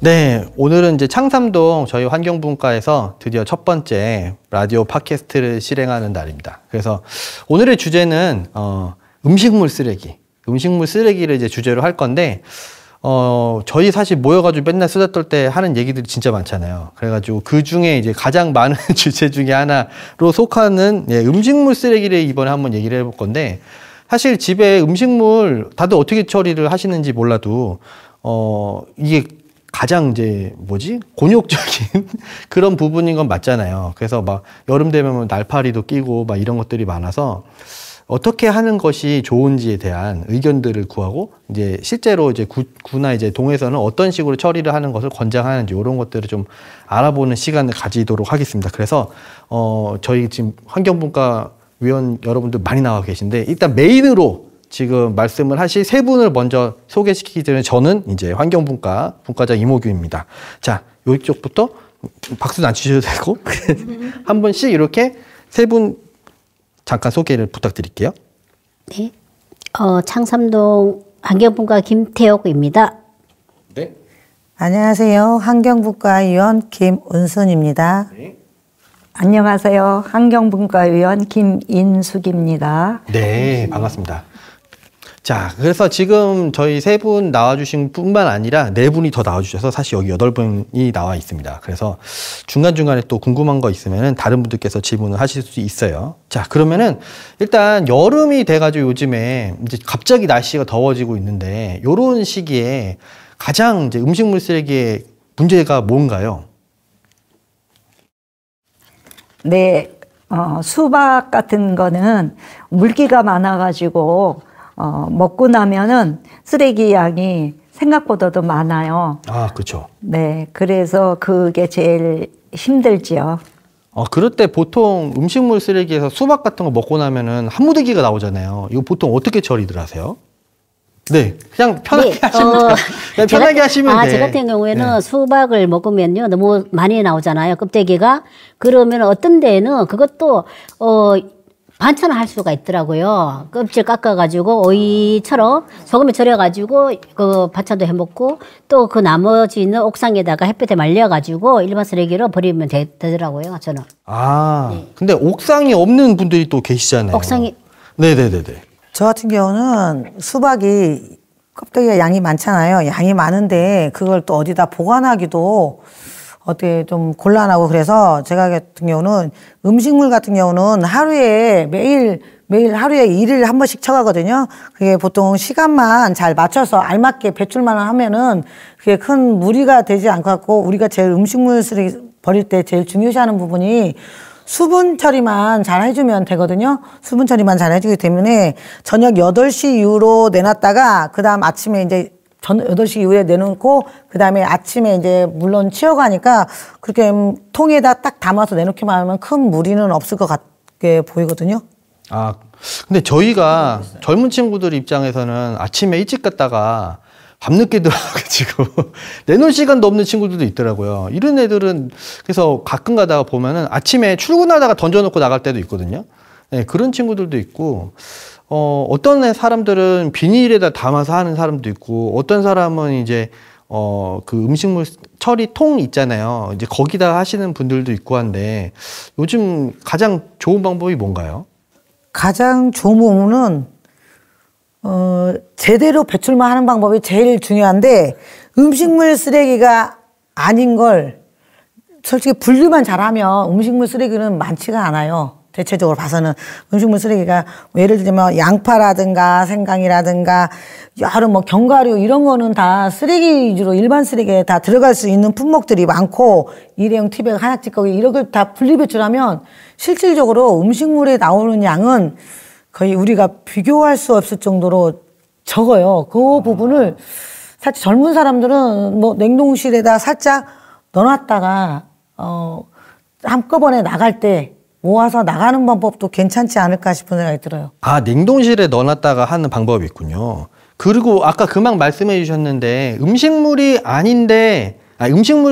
네, 오늘은 이제 창삼동 저희 환경분과에서 드디어 첫 번째 라디오 팟캐스트를 실행하는 날입니다. 그래서 오늘의 주제는 음식물 쓰레기를 이제 주제로 할 건데 저희 사실 모여가지고 맨날 수다 떨 때 하는 얘기들이 진짜 많잖아요. 그래가지고 그 중에 이제 가장 많은 주제 중에 하나로 속하는 음식물 쓰레기를 이번에 한번 얘기를 해볼 건데, 사실 집에 음식물 다들 어떻게 처리를 하시는지 몰라도 이게 가장 이제 곤욕적인 그런 부분인 건 맞잖아요. 그래서 막 여름 되면 날파리도 끼고 막 이런 것들이 많아서 어떻게 하는 것이 좋은지에 대한 의견들을 구하고, 이제 실제로 이제 구나 이제 동에서는 어떤 식으로 처리를 하는 것을 권장하는지 이런 것들을 좀 알아보는 시간을 가지도록 하겠습니다. 그래서 저희 지금 환경분과 위원 여러분들 많이 나와 계신데, 일단 메인으로 지금 말씀을 하실 세 분을 먼저 소개시키기 전에 저는 이제 환경분과 분과장 이모규입니다. 자, 이쪽부터 박수는 안 치셔도 되고 한 분씩 이렇게 세 분 잠깐 소개를 부탁드릴게요. 네, 창삼동 환경분과 김태옥입니다. 네. 안녕하세요. 환경분과위원 김은순입니다. 네. 안녕하세요. 환경분과위원 김인숙입니다. 네, 반갑습니다. 자, 그래서 지금 저희 세 분 나와주신 뿐만 아니라 네 분이 더 나와주셔서 사실 여기 8분이 나와 있습니다. 그래서 중간중간에 또 궁금한 거 있으면은 다른 분들께서 질문을 하실 수 있어요. 자, 그러면은 일단 여름이 돼가지고 요즘에 이제 갑자기 날씨가 더워지고 있는데, 요런 시기에 가장 이제 음식물 쓰레기의 문제가 뭔가요? 네, 수박 같은 거는 물기가 많아가지고 먹고 나면은 쓰레기 양이 생각보다도 많아요. 아, 그렇죠. 네, 그래서 그게 제일 힘들지요. 그럴 때 보통 음식물 쓰레기에서 수박 같은 거 먹고 나면은 한 무더기가 나오잖아요. 이거 보통 어떻게 처리들 하세요? 네, 그냥 편하게 하시면 돼요. 그냥 편하게 하시면 돼. 저 같은 경우에는 수박을 먹으면요, 너무 많이 나오잖아요, 껍데기가. 그러면 어떤 데는 그것도 반찬을 할 수가 있더라고요. 껍질 깎아가지고 오이처럼 소금에 절여가지고 그 반찬도 해먹고, 또 그 나머지 있는 옥상에다가 햇볕에 말려가지고 일반 쓰레기로 버리면 되더라고요, 저는. 네. 근데 옥상이 없는 분들이 또 계시잖아요. 옥상이. 네네네네. 저 같은 경우는 수박이 껍데기가 양이 많잖아요. 양이 많은데 그걸 또 어디다 보관하기도 어떻게 좀 곤란하고, 그래서 제가 같은 경우는 음식물 같은 경우는 하루에 매일 하루에 일을 한 번씩 쳐가거든요. 그게 보통 시간만 잘 맞춰서 알맞게 배출만 하면은 그게 큰 무리가 되지 않고, 우리가 제일 음식물 쓰레기 버릴 때 제일 중요시하는 부분이 수분 처리만 잘 해주면 되거든요. 수분 처리만 잘 해주기 때문에 저녁 8시 이후로 내놨다가 그 다음 아침에 이제 8시 이후에 내놓고 그 다음에 아침에 이제 물론 치워가니까 그렇게 통에다 딱 담아서 내놓기만 하면 큰 무리는 없을 것 같게 보이거든요. 아, 근데 저희가 젊은 친구들 입장에서는 아침에 일찍 갔다가 밤늦게 들어가지고 내놓을 시간도 없는 친구들도 있더라고요. 이런 애들은 그래서 가끔 가다가 보면은 아침에 출근하다가 던져놓고 나갈 때도 있거든요. 네, 그런 친구들도 있고, 어떤 사람들은 비닐에다 담아서 하는 사람도 있고, 어떤 사람은 이제 그 음식물 처리 통 있잖아요. 이제 거기다 하시는 분들도 있고 한데, 요즘 가장 좋은 방법이 뭔가요? 가장 좋은 부분은 제대로 배출만 하는 방법이 제일 중요한데, 음식물 쓰레기가 아닌 걸 솔직히 분류만 잘하면 음식물 쓰레기는 많지가 않아요. 대체적으로 봐서는 음식물 쓰레기가 예를 들면 양파라든가 생강이라든가 여러 견과류 이런 거는 다 쓰레기 위주로 일반 쓰레기에 다 들어갈 수 있는 품목들이 많고, 일회용 티백 하나 찌꺼기 이런 걸 다 분리 배출하면 실질적으로 음식물에 나오는 양은 거의 우리가 비교할 수 없을 정도로 적어요. 그 부분을 사실 젊은 사람들은 냉동실에다 살짝 넣어놨다가 한꺼번에 나갈 때 모아서 나가는 방법도 괜찮지 않을까 싶은 생각이 들어요. 아, 냉동실에 넣어놨다가 하는 방법이 있군요. 그리고 아까 금방 말씀해 주셨는데 음식물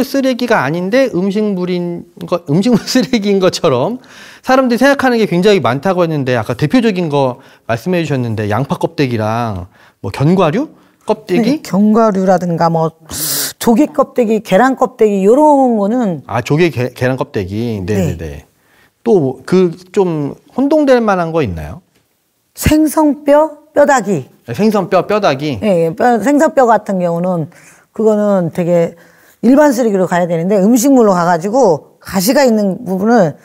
쓰레기가 아닌데 음식물 쓰레기인 것처럼 사람들이 생각하는 게 굉장히 많다고 했는데, 아까 대표적인 거 말씀해 주셨는데 양파 껍데기랑 견과류 껍데기? 견과류라든가 조개 껍데기, 계란 껍데기 이런 거는 아, 조개 계란 껍데기. 네네네. 또 그 좀 혼동될 만한 거 있나요? 생선뼈, 뼈다귀. 생선뼈, 뼈다귀. 예, 생선뼈 같은 경우는 그거는 되게 일반 쓰레기로 가야 되는데 음식물로 가가지고 가시가 있는 부분을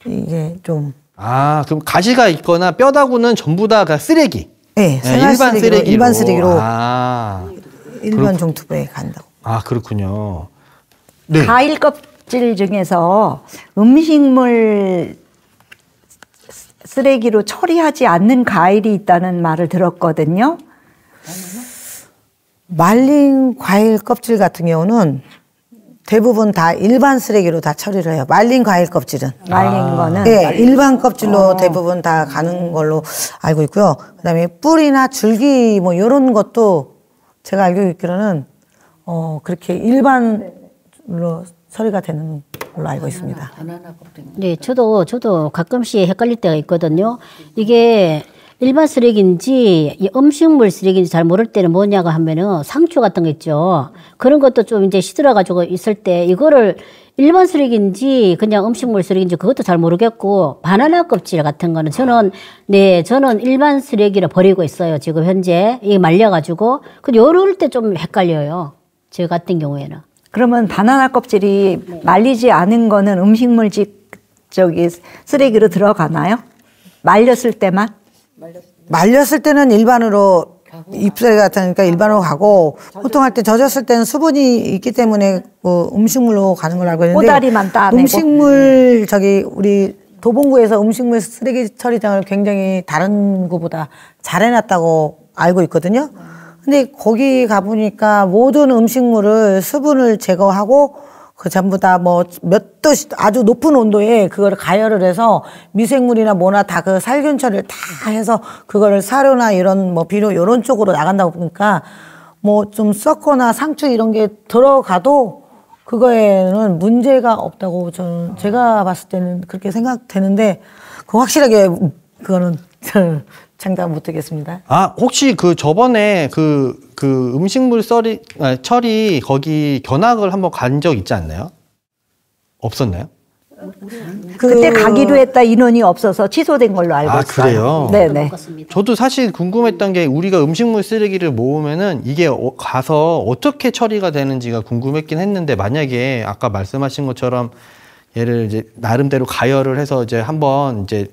이게 좀 아, 그럼 가시가 있거나 뼈다구는 전부 다 그냥 쓰레기. 네, 일반 쓰레기로 아, 일반 종투부에 간다고. 아, 그렇군요. 네. 과일 껍질 중에서 음식물 쓰레기로 처리하지 않는 과일이 있다는 말을 들었거든요. 말린 과일 껍질 같은 경우는 대부분 다 일반 쓰레기로 다 처리를 해요. 말린 과일 껍질은. 말린 거는. 네, 일반 껍질로 대부분 다 가는 걸로 알고 있고요. 그다음에 뿌리나 줄기 뭐 이런 것도 제가 알고 있기로는 그렇게 일반으로 처리가 되는 걸로 알고 있습니다. 네, 저도 가끔씩 헷갈릴 때가 있거든요. 이게 일반 쓰레기인지 이 음식물 쓰레기인지 잘 모를 때는 뭐냐고 하면은 상추 같은 거 있죠. 그런 것도 좀 이제 시들어가지고 있을 때 이거를 일반 쓰레기인지 그냥 음식물 쓰레기인지 그것도 잘 모르겠고 바나나 껍질 같은 거는 저는 일반 쓰레기로 버리고 있어요. 지금 현재 이게 말려가지고 근데 요럴 때 좀 헷갈려요. 저 같은 경우에는. 그러면 바나나 껍질이 말리지 않은 거는 쓰레기로 들어가나요? 말렸을 때만? 말렸을 때는 일반으로 잎사귀 같으니까 일반으로 가고 보통 할 때 젖었을 때는 수분이 있기 때문에 음식물로 가는 걸로 알고 있는데 꼬다리만 따내고 음식물 우리 도봉구에서 음식물 쓰레기 처리장을 굉장히 다른 곳보다 잘 해놨다고 알고 있거든요. 근데 거기 가보니까 모든 음식물을 수분을 제거하고 그 전부 다 뭐 몇 도씨 아주 높은 온도에 그거를 가열을 해서 미생물이나 뭐나 다 그 살균 처리를 다 해서 그거를 사료나 이런 뭐 비료 이런 쪽으로 나간다고 보니까 뭐 좀 썩거나 상추 이런 게 들어가도 그거에는 문제가 없다고 제가 봤을 때는 그렇게 생각되는데 그 확실하게 그거는 장담 못하겠습니다. 아, 혹시 그 저번에 그 음식물 처리 거기 견학을 한번 간 적 있지 않나요? 없었나요? 그때 가기로 했다 인원이 없어서 취소된 걸로 알고 있어요. 그래요? 네네. 저도 사실 궁금했던 게 우리가 음식물 쓰레기를 모으면은 이게 가서 어떻게 처리가 되는지가 궁금했긴 했는데 만약에 아까 말씀하신 것처럼 얘를 이제 나름대로 가열을 해서 이제 한번 이제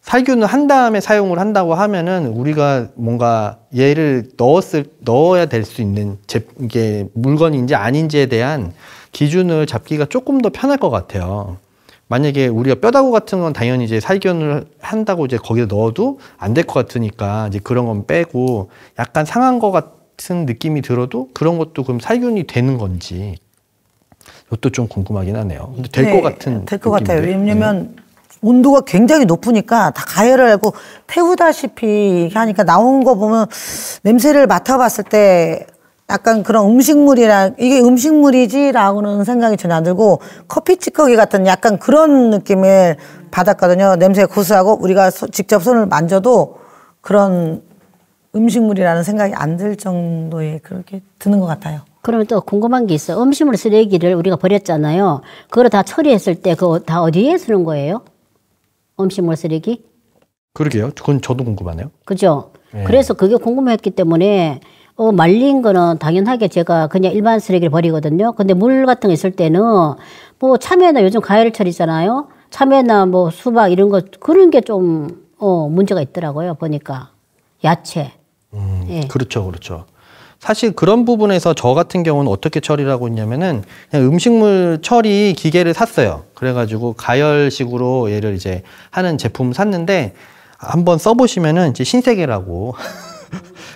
살균을 한 다음에 사용을 한다고 하면은 우리가 뭔가 얘를 넣어야 될 수 있는 이게 물건인지 아닌지에 대한 기준을 잡기가 조금 더 편할 것 같아요. 만약에 우리가 뼈다구 같은 건 당연히 이제 살균을 한다고 이제 거기에 넣어도 안 될 것 같으니까 이제 그런 건 빼고 약간 상한 것 같은 느낌이 들어도 그런 것도 그럼 살균이 되는 건지 이것도 좀 궁금하긴 하네요. 근데 될 것 같은 될 것 같아요. 왜냐면 온도가 굉장히 높으니까 다 가열을 하고 태우다시피 하니까 나온 거 보면 냄새를 맡아봤을 때 약간 그런 이게 음식물이지라고는 생각이 전혀 안 들고 커피 찌꺼기 같은 약간 그런 느낌을 받았거든요. 냄새가 고소하고 우리가 직접 손을 만져도 그런 음식물이라는 생각이 안 들 정도의 그렇게 드는 것 같아요. 그러면 또 궁금한 게 있어요. 음식물 쓰레기를 우리가 버렸잖아요. 그걸 다 처리했을 때 그거 다 어디에 쓰는 거예요? 음식물 쓰레기? 그러게요. 그건 저도 궁금하네요. 그죠? 네. 그래서 그게 궁금했기 때문에 말린 거는 당연하게 제가 그냥 일반 쓰레기를 버리거든요. 근데 물 같은 거 있을 때는 뭐 참외나 요즘 과일 처리잖아요. 참외나 뭐 수박 이런 거 그런 게 좀 문제가 있더라고요. 보니까 야채. 예. 그렇죠. 사실 그런 부분에서 저 같은 경우는 어떻게 처리를 하고 있냐면은 그냥 음식물 처리 기계를 샀어요. 그래가지고 가열식으로 얘를 이제 하는 제품 샀는데 한번 써보시면은 이제 신세계라고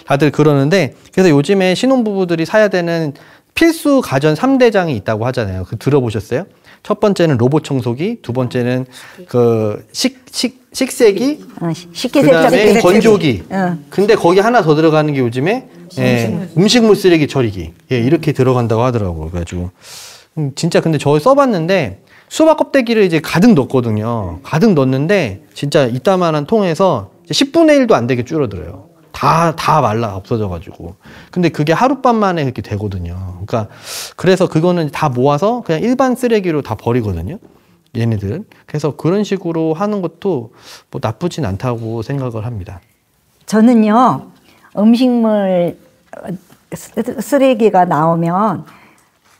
다들 그러는데 그래서 요즘에 신혼부부들이 사야 되는 필수 가전 3대장이 있다고 하잖아요. 그 들어보셨어요? 첫 번째는 로봇 청소기, 두 번째는 그 식세기, 그다음에 건조기. 근데 거기 하나 더 들어가는 게 요즘에 음식물 쓰레기 처리기. 이렇게 들어간다고 하더라고요. 그래가지고 진짜 근데 저 써봤는데 수박 껍데기를 이제 가득 넣었거든요. 가득 넣었는데 진짜 이따만한 통에서 10분의 1도 안 되게 줄어들어요. 다 말라 없어져가지고. 근데 그게 하룻밤 만에 그렇게 되거든요. 그러니까 그래서 그거는 다 모아서 그냥 일반 쓰레기로 다 버리거든요. 얘네들은. 그래서 그런 식으로 하는 것도 뭐 나쁘진 않다고 생각을 합니다. 저는요, 음식물 쓰레기가 나오면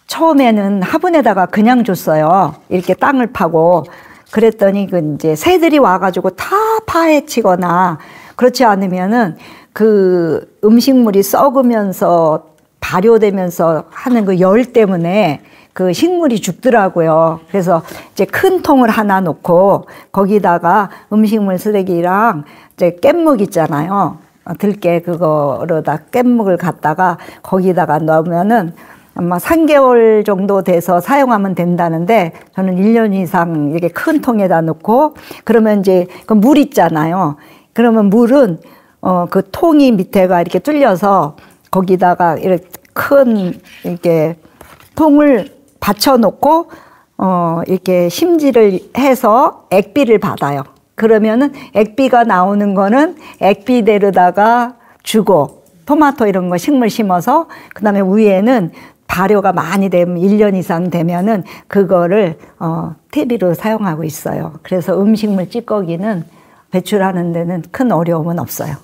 처음에는 화분에다가 그냥 줬어요. 이렇게 땅을 파고. 그랬더니 그 이제 새들이 와가지고 다 파헤치거나 그렇지 않으면은 그 음식물이 썩으면서 발효되면서 하는 그 열 때문에 그 식물이 죽더라고요. 그래서 이제 큰 통을 하나 놓고 거기다가 음식물 쓰레기랑 이제 깻묵 있잖아요. 들깨 그거로다 깻묵을 갖다가 거기다가 넣으면은 아마 3개월 정도 돼서 사용하면 된다는데 저는 1년 이상 이렇게 큰 통에다 넣고 그러면 이제 그 물 있잖아요. 그러면 물은 그 통이 밑에가 이렇게 뚫려서 거기다가 이렇게 큰 이렇게 통을 받쳐놓고 이렇게 심지를 해서 액비를 받아요. 그러면은 액비가 나오는 거는 액비대로다가 주고 토마토 이런 거 식물 심어서 그다음에 위에는 발효가 많이 되면 1년 이상 되면은 그거를 퇴비로 사용하고 있어요. 그래서 음식물 찌꺼기는 배출하는 데는 큰 어려움은 없어요.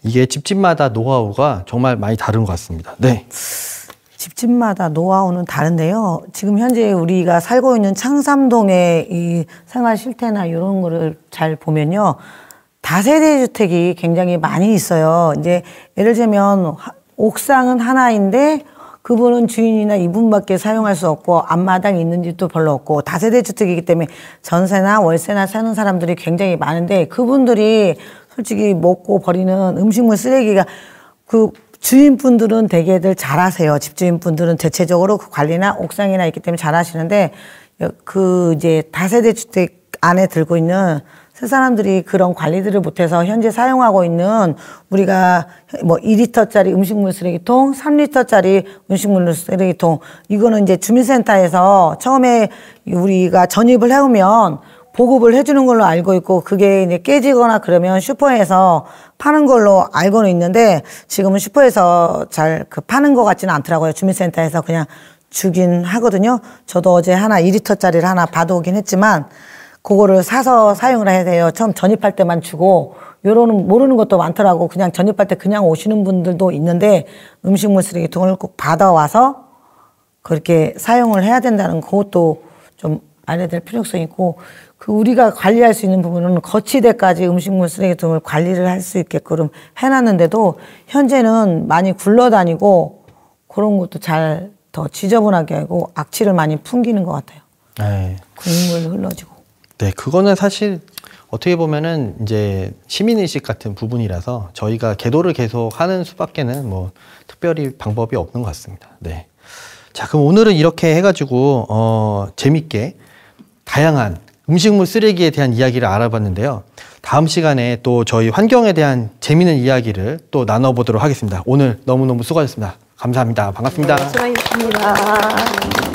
이게 집집마다 노하우가 정말 많이 다른 것 같습니다. 네. 집집마다 노하우는 다른데요. 지금 현재 우리가 살고 있는 창삼동의 이 생활 실태나 이런 거를 잘 보면요. 다세대 주택이 굉장히 많이 있어요. 이제 예를 들면 옥상은 하나인데 그분은 주인이나 이분밖에 사용할 수 없고 앞마당이 있는 집도 별로 없고 다세대 주택이기 때문에 전세나 월세나 사는 사람들이 굉장히 많은데 그분들이 솔직히 먹고 버리는 음식물 쓰레기가 그 주인분들은 대개들 잘하세요. 집주인분들은 대체적으로 그 관리나 옥상이나 있기 때문에 잘하시는데 그 이제 다세대 주택 안에 들고 있는 세 사람들이 그런 관리들을 못해서 현재 사용하고 있는 우리가 뭐 2리터짜리 음식물 쓰레기통, 3리터짜리 음식물 쓰레기통 이거는 이제 주민센터에서 처음에 우리가 전입을 해오면 보급을 해주는 걸로 알고 있고 그게 이제 깨지거나 그러면 슈퍼에서 파는 걸로 알고는 있는데 지금은 슈퍼에서 잘 그 파는 것 같지는 않더라고요. 주민센터에서 그냥 주긴 하거든요. 저도 어제 하나 2리터짜리를 하나 받아오긴 했지만 그거를 사서 사용을 해야 돼요. 처음 전입할 때만 주고 요로는 모르는 것도 많더라고. 그냥 전입할 때 그냥 오시는 분들도 있는데 음식물 쓰레기통을 꼭 받아와서 그렇게 사용을 해야 된다는 그것도 좀 알아야 될 필요성이 있고 그 우리가 관리할 수 있는 부분은 거치대까지 음식물 쓰레기통을 관리를 할 수 있게끔 해놨는데도 현재는 많이 굴러다니고 그런 것도 잘 더 지저분하게 하고 악취를 많이 풍기는 것 같아요. 네. 국물 흘러지고. 네, 그거는 사실 어떻게 보면은 이제 시민의식 같은 부분이라서 저희가 계도를 계속 하는 수밖에는 뭐 특별히 방법이 없는 것 같습니다. 네. 자, 그럼 오늘은 이렇게 해가지고, 재밌게 다양한 음식물 쓰레기에 대한 이야기를 알아봤는데요. 다음 시간에 또 저희 환경에 대한 재미있는 이야기를 또 나눠보도록 하겠습니다. 오늘 너무너무 수고하셨습니다. 감사합니다. 반갑습니다. 수고하셨습니다.